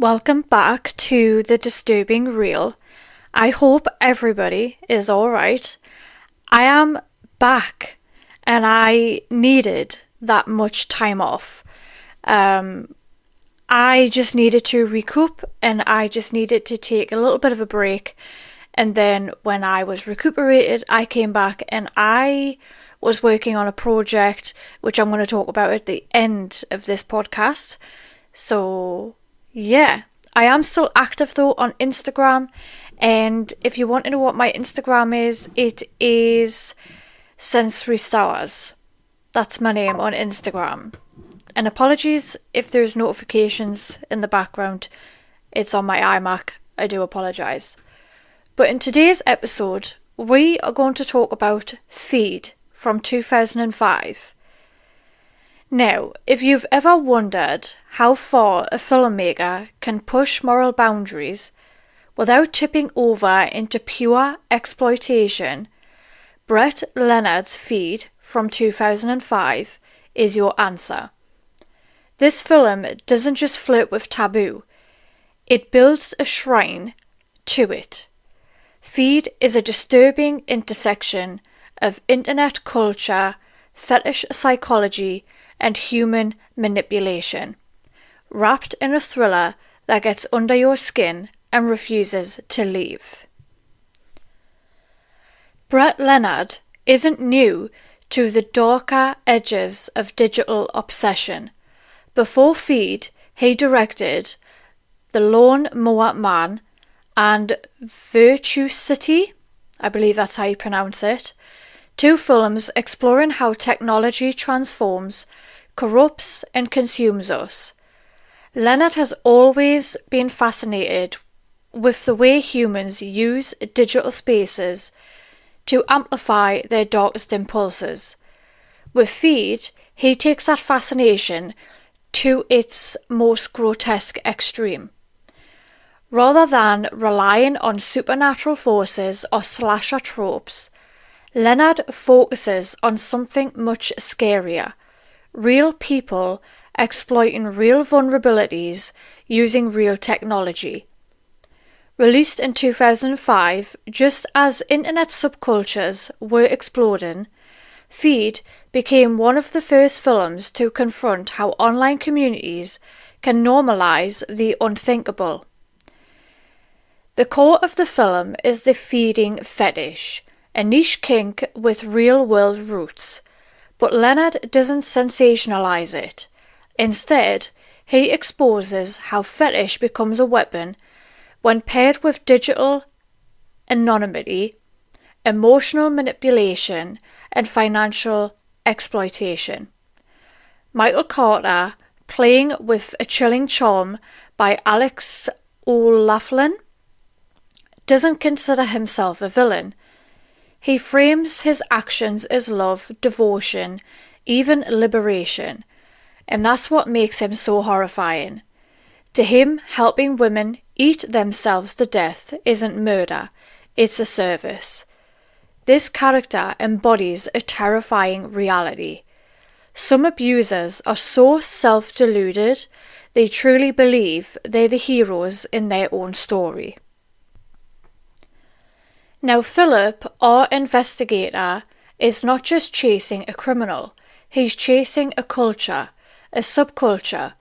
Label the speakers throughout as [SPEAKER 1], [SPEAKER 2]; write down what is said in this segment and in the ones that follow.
[SPEAKER 1] Welcome back to the Disturbing Reel. I hope everybody is alright. I am back and I needed that much time off. I just needed to recoup and I just needed to take a little bit of a break. And then when I was recuperated, I came back and I was working on a project which I'm going to talk about at the end of this podcast. So yeah, I am still active though on Instagram, and if you want to know what my Instagram is, it is Sensory Stars. That's my name on Instagram. And apologies if there's notifications in the background. It's on my iMac. I do apologise. But in today's episode, we are going to talk about Feed from 2005. Now, if you've ever wondered how far a filmmaker can push moral boundaries without tipping over into pure exploitation, Brett Leonard's Feed from 2005 is your answer. This film doesn't just flirt with taboo, it builds a shrine to it. Feed is a disturbing intersection of internet culture, fetish psychology, and human manipulation, wrapped in a thriller that gets under your skin and refuses to leave. Brett Leonard isn't new to the darker edges of digital obsession. Before Feed, he directed The Lawn Mower Man and Virtue City, I believe that's how you pronounce it, two films exploring how technology transforms, corrupts and consumes us. Leonard has always been fascinated with the way humans use digital spaces to amplify their darkest impulses. With Feed, he takes that fascination to its most grotesque extreme. Rather than relying on supernatural forces or slasher tropes, Leonard focuses on something much scarier: real people exploiting real vulnerabilities using real technology. Released in 2005, just as internet subcultures were exploding, Feed became one of the first films to confront how online communities can normalize the unthinkable. The core of the film is the feeding fetish, a niche kink with real-world roots. But Leonard doesn't sensationalize it. Instead, he exposes how fetish becomes a weapon when paired with digital anonymity, emotional manipulation, and financial exploitation. Michael Carter, playing with a chilling charm by Alex O'Loughlin, doesn't consider himself a villain. He frames his actions as love, devotion, even liberation, and that's what makes him so horrifying. To him, helping women eat themselves to death isn't murder, it's a service. This character embodies a terrifying reality. Some abusers are so self-deluded, they truly believe they're the heroes in their own story. Now Philip, our investigator, is not just chasing a criminal, he's chasing a culture, a subculture,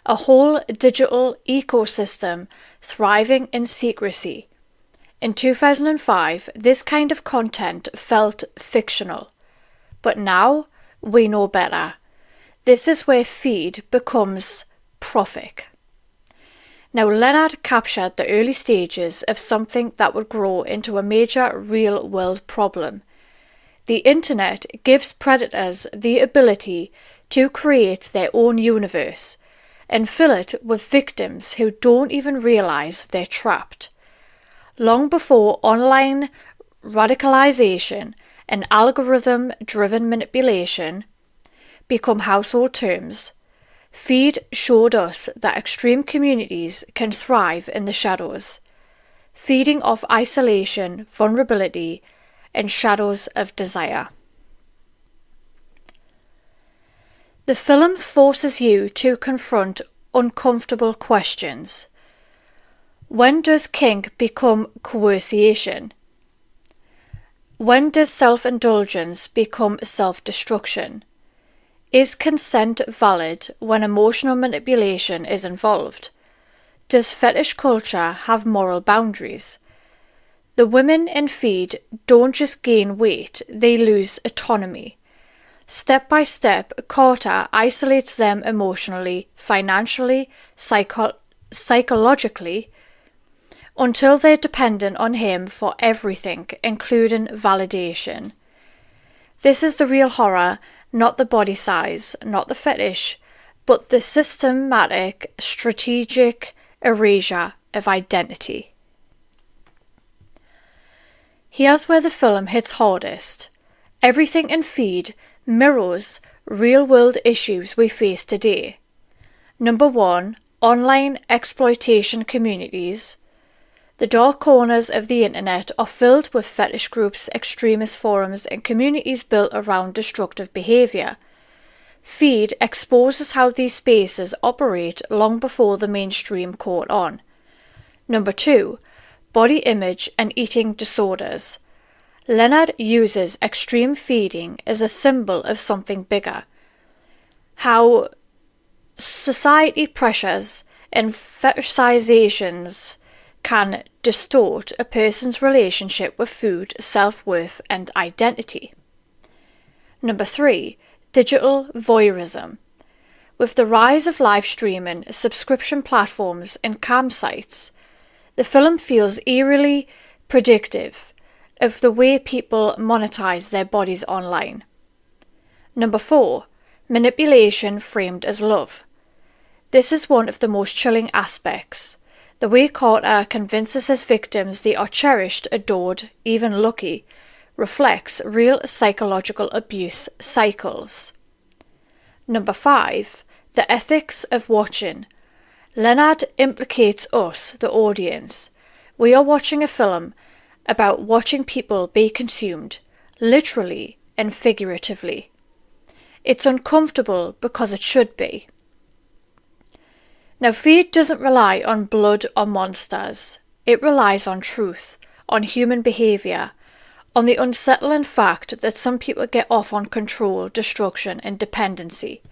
[SPEAKER 1] a whole digital ecosystem thriving in secrecy. In 2005, this kind of content felt fictional, but now we know better. This is where Feed becomes prophetic. Now, Leonard captured the early stages of something that would grow into a major real-world problem. The internet gives predators the ability to create their own universe and fill it with victims who don't even realise they're trapped. Long before online radicalisation and algorithm-driven manipulation become household terms, Feed showed us that extreme communities can thrive in the shadows, feeding off isolation, vulnerability, and shadows of desire. The film forces you to confront uncomfortable questions. When does kink become coercion? When does self-indulgence become self-destruction? Is consent valid when emotional manipulation is involved? Does fetish culture have moral boundaries? The women in feed don't just gain weight, they lose autonomy. Step by step, Carter isolates them emotionally, financially, psychologically, until they're dependent on him for everything, including validation. This is the real horror, not the body size, not the fetish, but the systematic, strategic erasure of identity. Here's where the film hits hardest. Everything in Feed mirrors real-world issues we face today. Number 1, online exploitation communities. The dark corners of the internet are filled with fetish groups, extremist forums, and communities built around destructive behaviour. Feed exposes how these spaces operate long before the mainstream caught on. Number 2, body image and eating disorders. Leonard uses extreme feeding as a symbol of something bigger. How society pressures and fetishizations can distort a person's relationship with food, self-worth, and identity. Number 3, digital voyeurism. With the rise of live streaming, subscription platforms, and cam sites, the film feels eerily predictive of the way people monetize their bodies online. Number 4, manipulation framed as love. This is one of the most chilling aspects. The way Carter convinces his victims they are cherished, adored, even lucky, reflects real psychological abuse cycles. Number 5, the ethics of watching. Leonard implicates us, the audience. We are watching a film about watching people be consumed, literally and figuratively. It's uncomfortable because it should be. Now, Feed doesn't rely on blood or monsters. It relies on truth, on human behaviour, on the unsettling fact that some people get off on control, destruction, and dependency.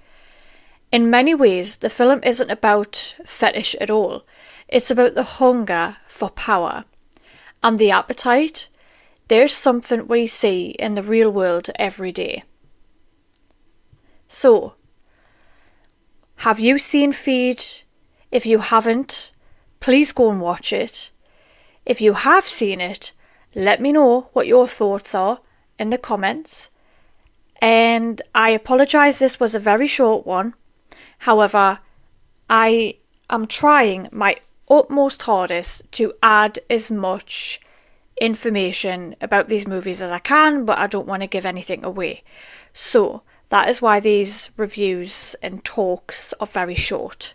[SPEAKER 1] In many ways, the film isn't about fetish at all. It's about the hunger for power. And the appetite, there's something we see in the real world every day. So, have you seen Feed? If you haven't, please go and watch it. If you have seen it, let me know what your thoughts are in the comments. And I apologise, this was a very short one. However, I am trying my utmost hardest to add as much information about these movies as I can, but I don't want to give anything away. So that is why these reviews and talks are very short.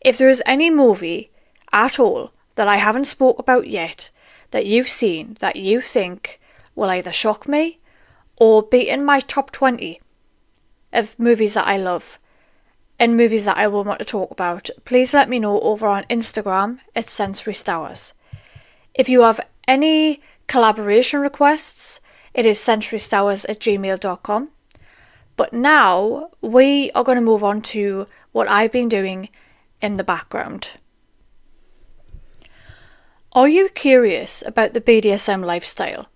[SPEAKER 1] If there is any movie at all that I haven't spoke about yet that you've seen that you think will either shock me or be in my top 20 of movies that I love and movies that I will want to talk about, please let me know over on Instagram at Sensory Stowers. If you have any collaboration requests, it is sensorystowers@gmail.com. But now we are going to move on to what I've been doing in the background. Are you curious about the BDSM lifestyle?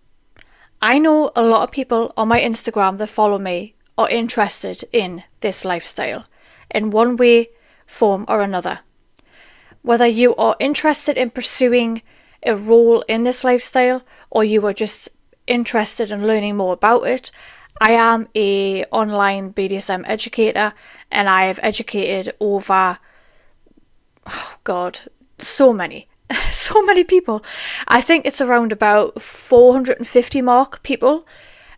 [SPEAKER 1] I know a lot of people on my Instagram that follow me are interested in this lifestyle in one way, form or another. Whether you are interested in pursuing a role in this lifestyle or you are just interested in learning more about it, I am an online BDSM educator and I have educated over so many people. I think it's around about 450 mark people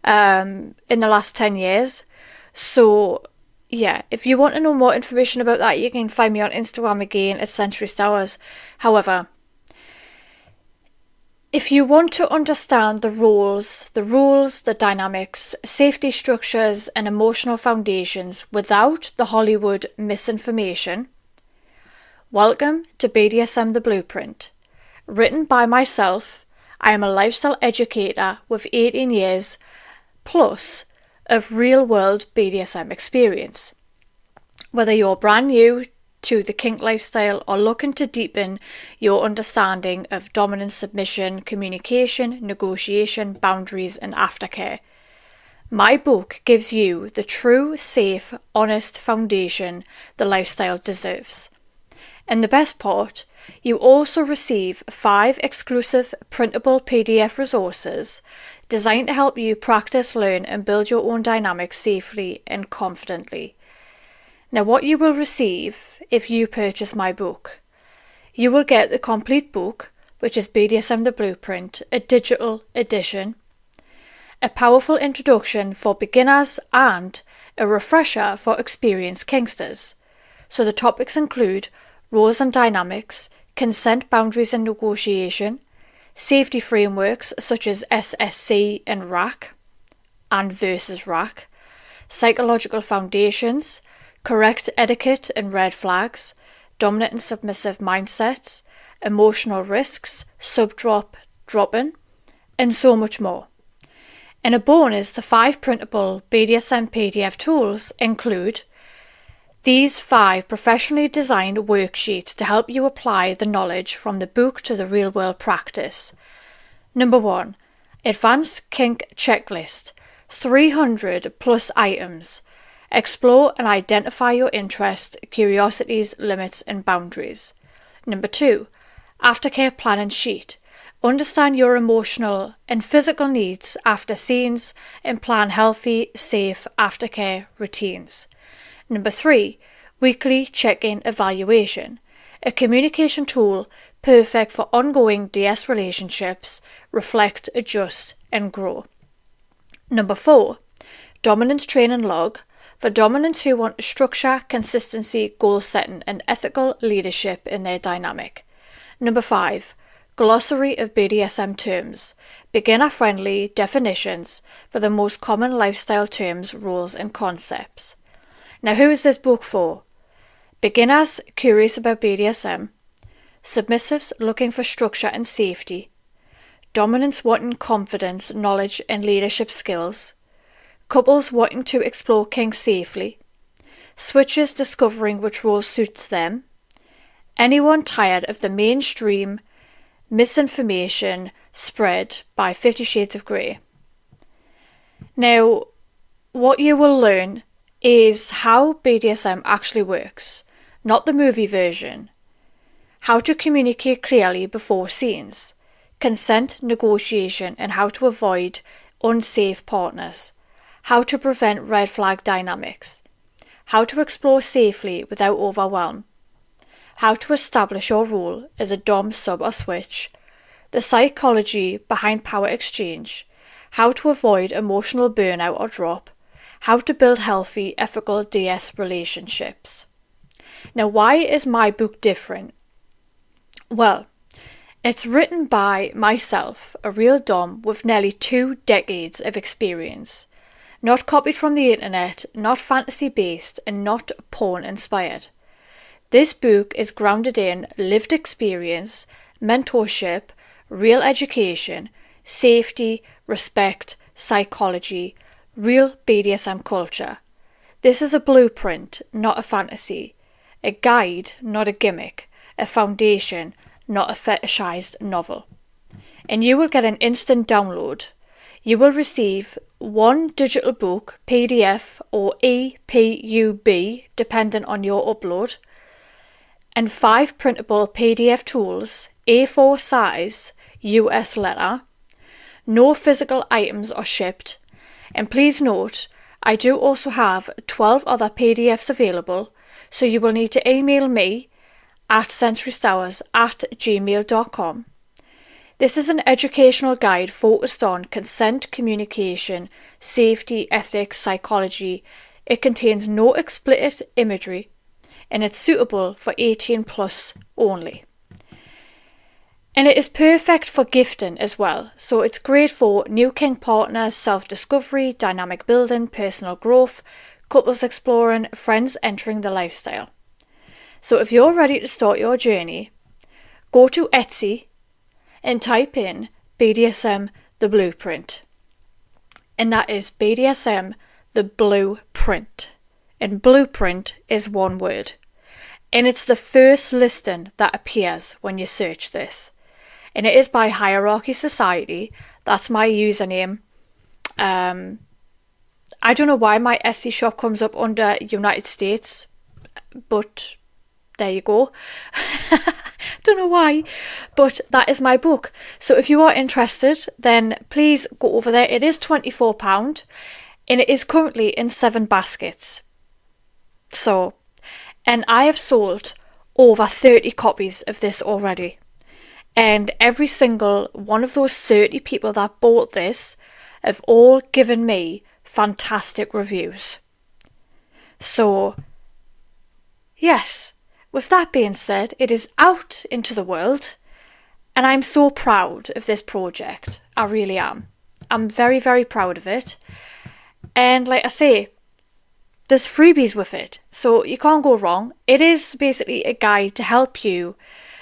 [SPEAKER 1] in the last 10 years. So yeah, if you want to know more information about that, you can find me on Instagram again at Sensory Stowers. However, if you want to understand the rules, the dynamics, safety structures and emotional foundations without the Hollywood misinformation, welcome to BDSM The Blueprint. written by myself. I am a lifestyle educator with 18 years plus of real-world BDSM experience. Whether you're brand new to the kink lifestyle or looking to deepen your understanding of dominance, submission, communication, negotiation, boundaries, and aftercare, my book gives you the true, safe, honest foundation the lifestyle deserves. And the best part, you also receive 5 exclusive printable PDF resources designed to help you practice, learn, and build your own dynamics safely and confidently. Now, what you will receive if you purchase my book, you will get the complete book, which is BDSM The Blueprint, a digital edition, a powerful introduction for beginners, and a refresher for experienced kinksters. So the topics include roles and dynamics, consent, boundaries and negotiation, safety frameworks such as SSC and RAC and versus RAC, psychological foundations, correct etiquette and red flags, dominant and submissive mindsets, emotional risks, sub-drop, drop-in, and so much more. And a bonus, the 5 printable BDSM PDF tools include these 5 professionally designed worksheets to help you apply the knowledge from the book to the real-world practice. Number 1, Advanced Kink Checklist, 300 plus items. Explore and identify your interests, curiosities, limits, and boundaries. Number 2, Aftercare Planning Sheet. Understand your emotional and physical needs after scenes and plan healthy, safe aftercare routines. Number 3, Weekly Check-in Evaluation. A communication tool perfect for ongoing DS relationships. Reflect, adjust, and grow. Number 4, Dominance Training Log. For dominants who want structure, consistency, goal setting, and ethical leadership in their dynamic. Number 5, Glossary of BDSM terms. Beginner-friendly definitions for the most common lifestyle terms, rules, and concepts. Now, who is this book for? Beginners curious about BDSM, submissives looking for structure and safety, dominants wanting confidence, knowledge, and leadership skills, couples wanting to explore kink safely, switchers discovering which role suits them, anyone tired of the mainstream misinformation spread by 50 Shades of Grey. Now, what you will learn is how BDSM actually works, not the movie version, how to communicate clearly before scenes, consent, negotiation, and how to avoid unsafe partners, how to prevent red flag dynamics, how to explore safely without overwhelm, how to establish your role as a dom, sub, or switch, the psychology behind power exchange, how to avoid emotional burnout or drop, how to build healthy, ethical DS relationships. Now, why is my book different? Well, it's written by myself, a real dom with nearly 2 decades of experience. Not copied from the internet, not fantasy-based, and not porn-inspired. This book is grounded in lived experience, mentorship, real education, safety, respect, psychology, real BDSM culture. This is a blueprint, not a fantasy. A guide, not a gimmick. A foundation, not a fetishized novel. And you will get an instant download. You will receive 1 digital book, PDF or EPUB, depending on your upload, and 5 printable PDF tools, A4 size, US letter. No physical items are shipped. And please note, I do also have 12 other PDFs available, so you will need to email me at sensorystowers@gmail.com. This is an educational guide focused on consent, communication, safety, ethics, psychology. It contains no explicit imagery and it's suitable for 18 plus only. And it is perfect for gifting as well. So it's great for new kink partners, self-discovery, dynamic building, personal growth, couples exploring, friends entering the lifestyle. So if you're ready to start your journey, go to Etsy and type in BDSM the Blueprint. And that is BDSM the Blueprint. And blueprint is one word. And it's the first listing that appears when you search this. And it is by Hierarchy Society. That's my username. I don't know why my Etsy shop comes up under United States, but there you go. Don't know why, but that is my book. So if you are interested, then please go over there. It is £24 and it is currently in 7 baskets. So, and I have sold over 30 copies of this already. And every single one of those 30 people that bought this have all given me fantastic reviews. So, yes, with that being said, it is out into the world and I'm so proud of this project. I really am. I'm very, very proud of it. And like I say, there's freebies with it, so you can't go wrong. It is basically a guide to help you,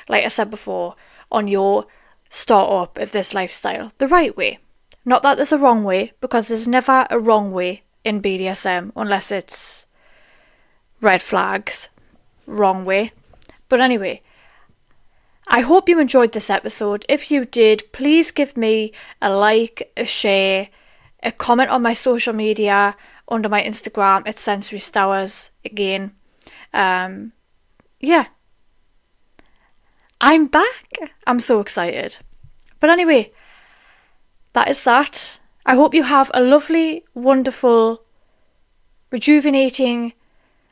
[SPEAKER 1] like I said before, on your start-up of this lifestyle the right way. Not that there's a wrong way, because there's never a wrong way in BDSM unless it's red flags, wrong way. But anyway, I hope you enjoyed this episode. If you did, please give me a like, a share, a comment on my social media under my Instagram at Sensory Stowers again. Yeah. I'm back. I'm so excited. But anyway, that is that. I hope you have a lovely, wonderful, rejuvenating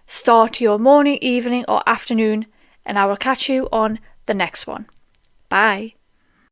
[SPEAKER 1] start to your morning, evening or afternoon, and I will catch you on the next one. Bye.